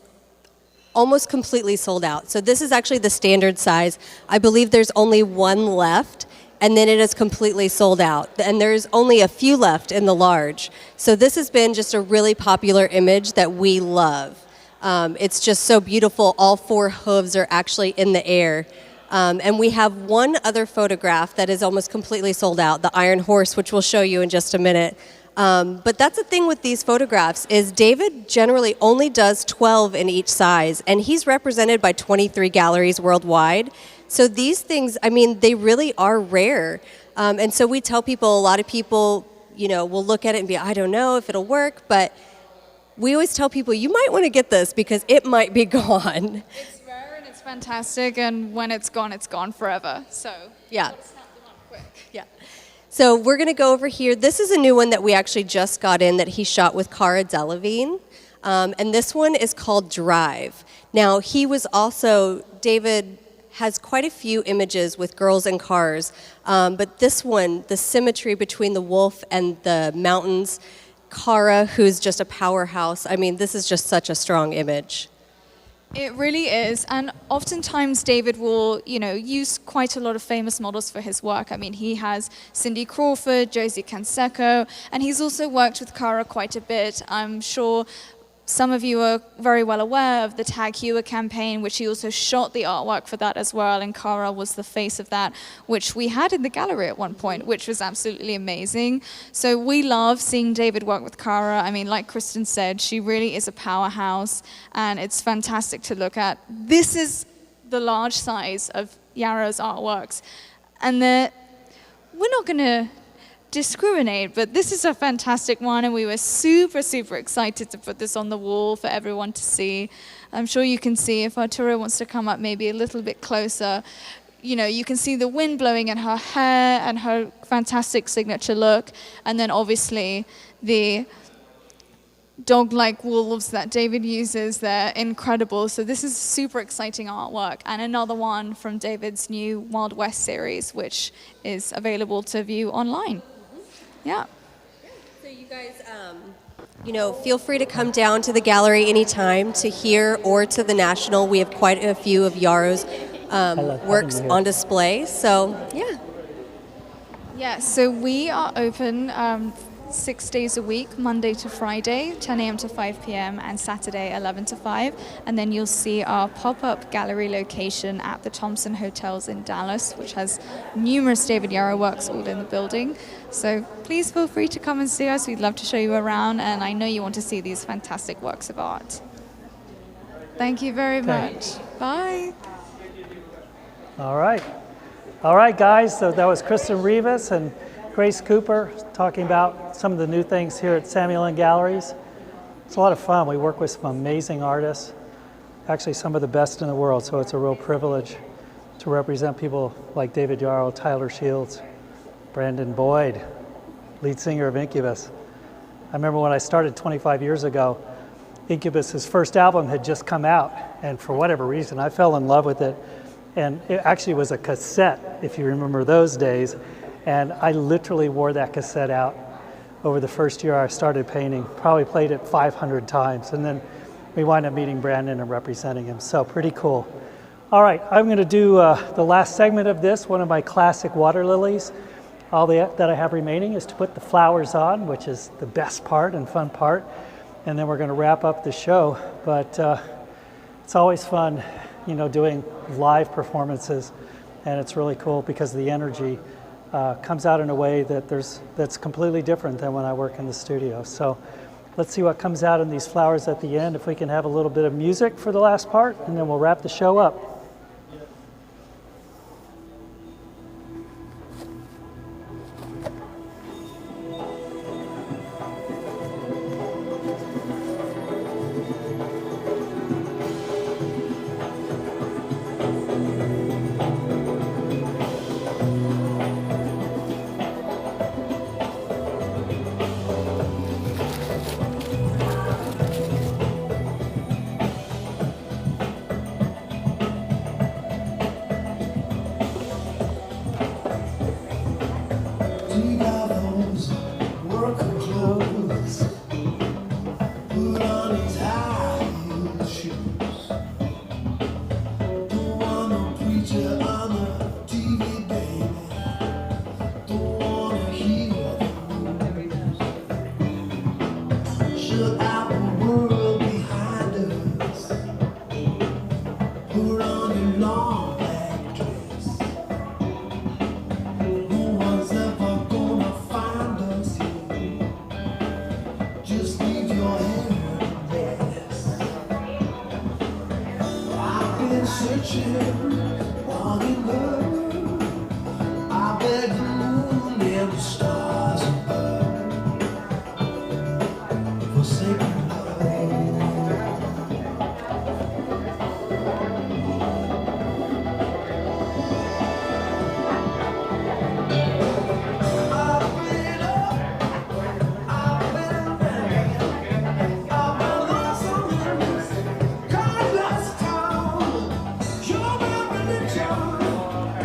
almost completely sold out. So this is actually the standard size. I believe there's only 1 left, and then it is completely sold out. And there's only a few left in the large. So this has been just a really popular image that we love. It's just so beautiful. All 4 hooves are actually in the air. And we have one other photograph that is almost completely sold out, the Iron Horse, which we'll show you in just a minute. But that's the thing with these photographs is David generally only does 12 in each size, and he's represented by 23 galleries worldwide. So these things, I mean, they really are rare. And so we tell people, a lot of people, you know, will look at it and be, I don't know if it'll work, but we always tell people, you might want to get this because it might be gone. It's rare and it's fantastic, and when it's gone forever. So Yeah. let's snap them up quick. Yeah. So we're going to go over here. This is a new one that we actually just got in that he shot with Cara Delevingne. And this one is called Drive. Now, David has quite a few images with girls and cars. But this one, the symmetry between the wolf and the mountains, Cara, who's just a powerhouse. I mean, this is just such a strong image. It really is, and oftentimes David will, use quite a lot of famous models for his work. I mean, he has Cindy Crawford, Josie Canseco, and he's also worked with Cara quite a bit. I'm sure some of you are very well aware of the Tag Heuer campaign, which he also shot the artwork for that as well, and Cara was the face of that, which we had in the gallery at one point, which was absolutely amazing. So we love seeing David work with Cara. I mean, like Kristen said, she really is a powerhouse, and it's fantastic to look at. This is the large size of Yarrow's artworks, and we're not going to discriminate, but this is a fantastic one, and we were super, super excited to put this on the wall for everyone to see. I'm sure you can see, if Arturo wants to come up maybe a little bit closer, you can see the wind blowing in her hair and her fantastic signature look, and then obviously the dog-like wolves that David uses, they're incredible. So this is super exciting artwork, and another one from David's new Wild West series, which is available to view online. Yeah. So you guys, feel free to come down to the gallery anytime, to here or to the National. We have quite a few of Yarrow's works on display. So, yeah. Yeah, so we are open 6 days a week, Monday to Friday, 10 a.m. to 5 p.m., and Saturday, 11 to 5. And then you'll see our pop-up gallery location at the Thompson Hotels in Dallas, which has numerous David Yarrow works all in the building. So please feel free to come and see us. We'd love to show you around, and I know you want to see these fantastic works of art. Thank you very much. Bye. All right, guys. So that was Kristen Rivas and Grace Cooper talking about some of the new things here at Samuel Lynne Galleries. It's a lot of fun. We work with some amazing artists, actually some of the best in the world, so it's a real privilege to represent people like David Yarrow, Tyler Shields, Brandon Boyd, lead singer of Incubus. I remember when I started 25 years ago, Incubus's first album had just come out, and for whatever reason, I fell in love with it. And it actually was a cassette, if you remember those days. And I literally wore that cassette out over the first year I started painting. Probably played it 500 times. And then we wind up meeting Brandon and representing him. So pretty cool. All right, I'm going to do the last segment of this, one of my classic water lilies. All that I have remaining is to put the flowers on, which is the best part and fun part. And then we're going to wrap up the show. But it's always fun, doing live performances. And it's really cool because the energy comes out in a way that's completely different than when I work in the studio. So let's see what comes out in these flowers at the end. If we can have a little bit of music for the last part, and then we'll wrap the show up. wanting love. I beg the moon and the stars above, forsaken love. I've been up, I've been down, I've been lost on this God lost town. You're my religion.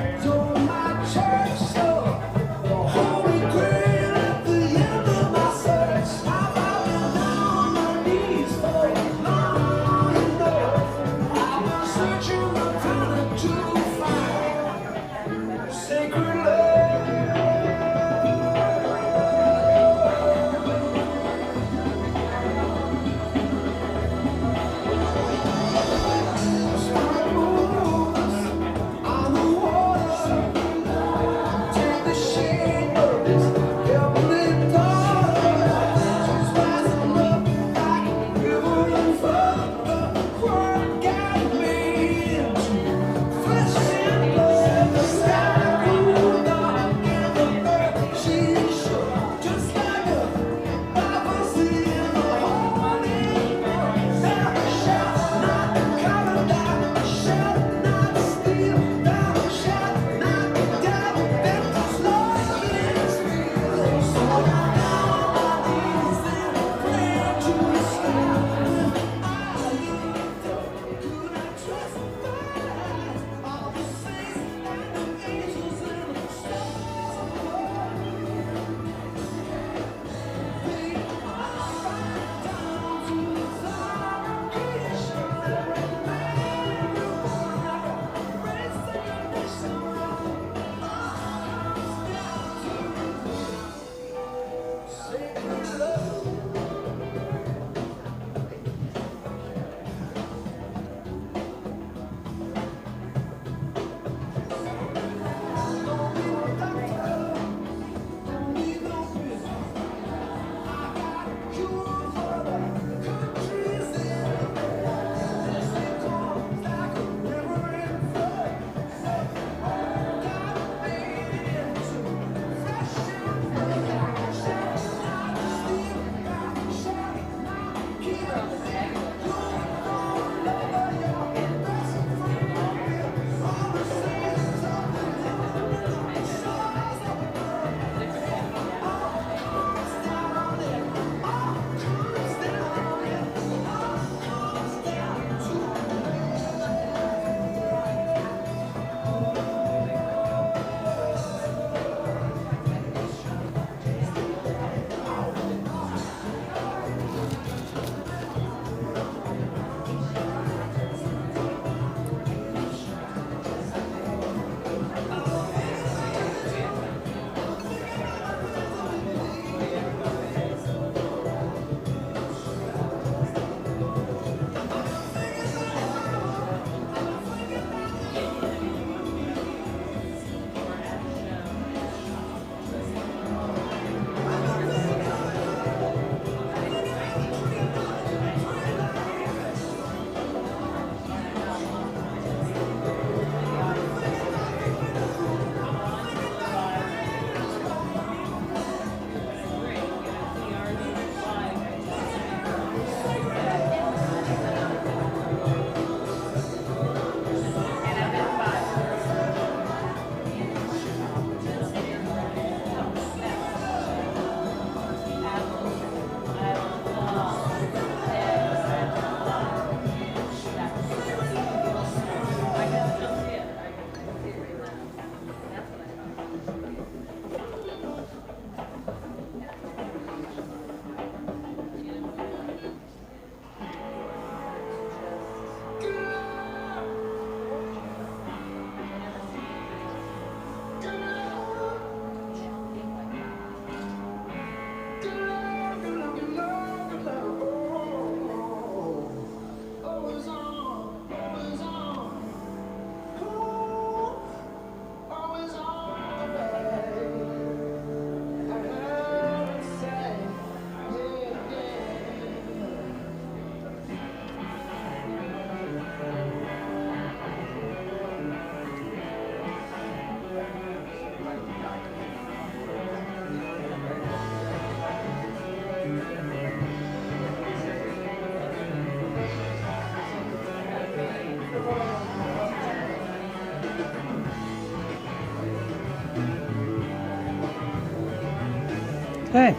Okay.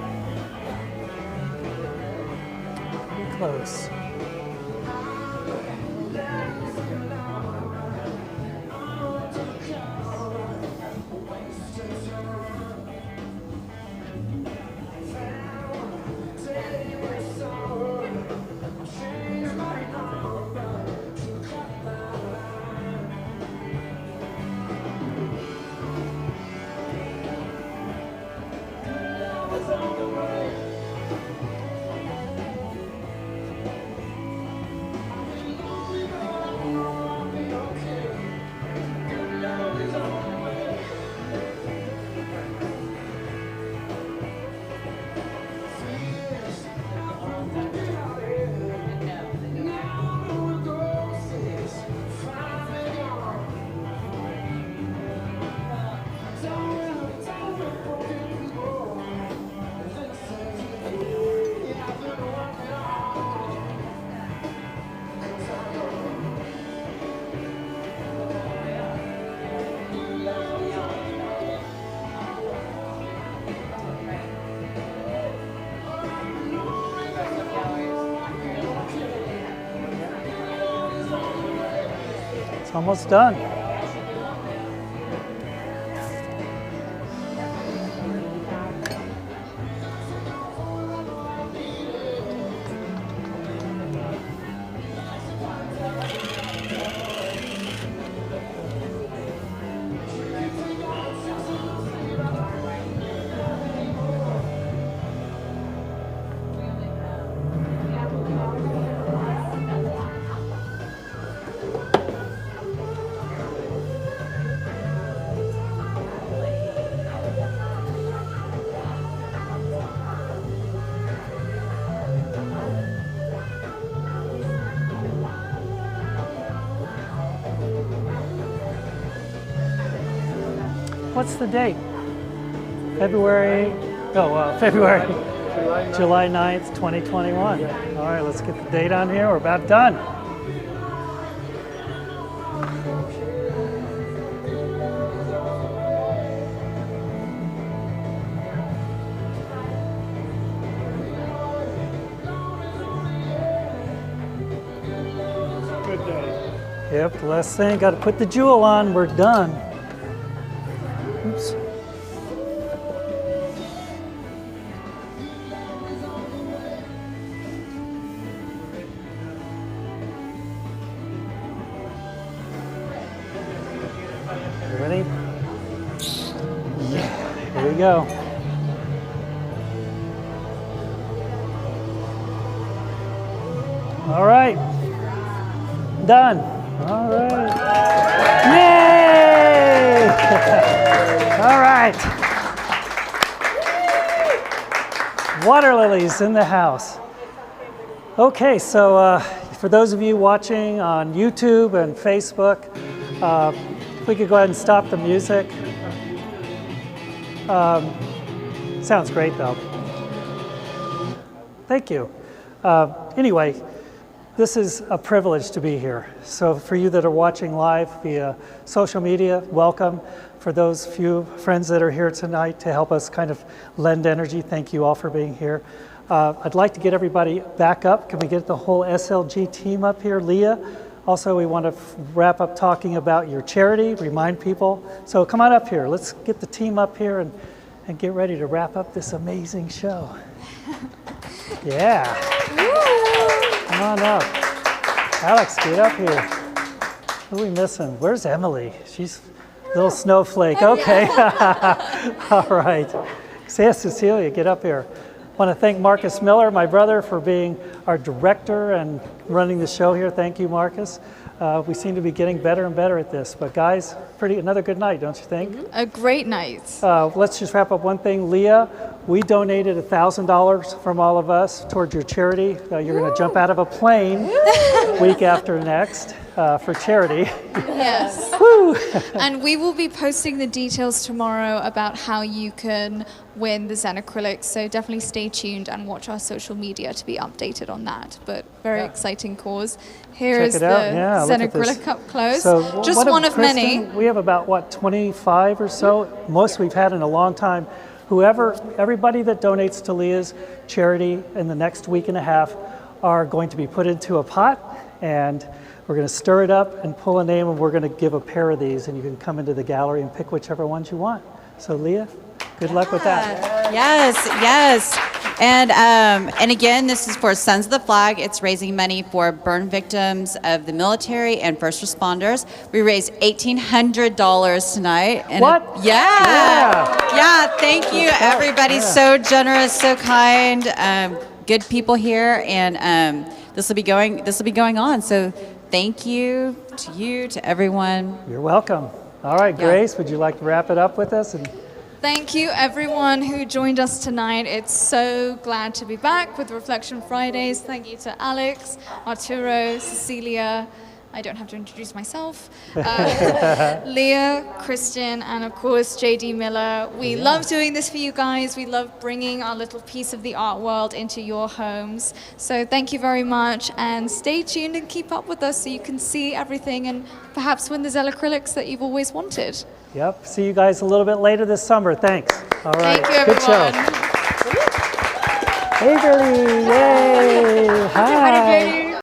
Close. It's almost done. What's the date? February, July 9th, 2021. All right, let's get the date on here. We're about done. Good day. Yep, the last thing, got to put the jewel on. We're done. Oops. Ready? Yeah, here we go. All right. Done. All right. Yay! All right. Water lilies in the house. Okay, so for those of you watching on YouTube and Facebook, if we could go ahead and stop the music. Sounds great though. Thank you. Anyway, this is a privilege to be here. So for you that are watching live via social media, welcome. For those few friends that are here tonight to help us kind of lend energy, thank you all for being here. I'd like to get everybody back up. Can we get the whole SLG team up here? Leah, also we want to wrap up talking about your charity, remind people. So come on up here. Let's get the team up here and get ready to wrap up this amazing show. Yeah. Come on up. Alex, get up here. Who are we missing? Where's Emily? She's a little snowflake. Okay. All right. Cecilia, get up here. I want to thank Marcus Miller, my brother, for being our director and running the show here. Thank you, Marcus. We seem to be getting better and better at this. But guys, another good night, don't you think? A great night. Let's just wrap up one thing. Leah, we donated $1,000 from all of us towards your charity. You're going to jump out of a plane week after next for charity. Yes. Woo! And we will be posting the details tomorrow about how you can win the Zen acrylics. So definitely stay tuned and watch our social media to be updated on that. But very exciting cause. Here Check is it the out. Yeah, Zen look at this. acrylic up close. So just one of many. We have about, 25 or so, most we've had in a long time, everybody that donates to Leah's charity in the next week and a half are going to be put into a pot, and we're going to stir it up and pull a name, and we're going to give a pair of these, and you can come into the gallery and pick whichever ones you want. So Leah, good luck with that. Yes. And again, this is for Sons of the Flag. It's raising money for burn victims of the military and first responders. We raised $1,800 tonight. And What? Yeah. Thank you, everybody. So generous, so kind, good people here, and this will be going on. So thank you, to everyone. You're welcome. All right, Yeah. Grace, would you like to wrap it up with us? And Thank you, everyone who joined us tonight. It's so glad to be back with Reflection Fridays. Thank you to Alex, Arturo, Cecilia. I don't have to introduce myself. Leah, Kristen, and of course, JD Miller. We love doing this for you guys. We love bringing our little piece of the art world into your homes. So thank you very much, and stay tuned and keep up with us so you can see everything and perhaps win the Zell acrylics that you've always wanted. Yep, see you guys a little bit later this summer. Thanks. All right, Thank you, good show. everyone. Hey, Billy, yay, hi.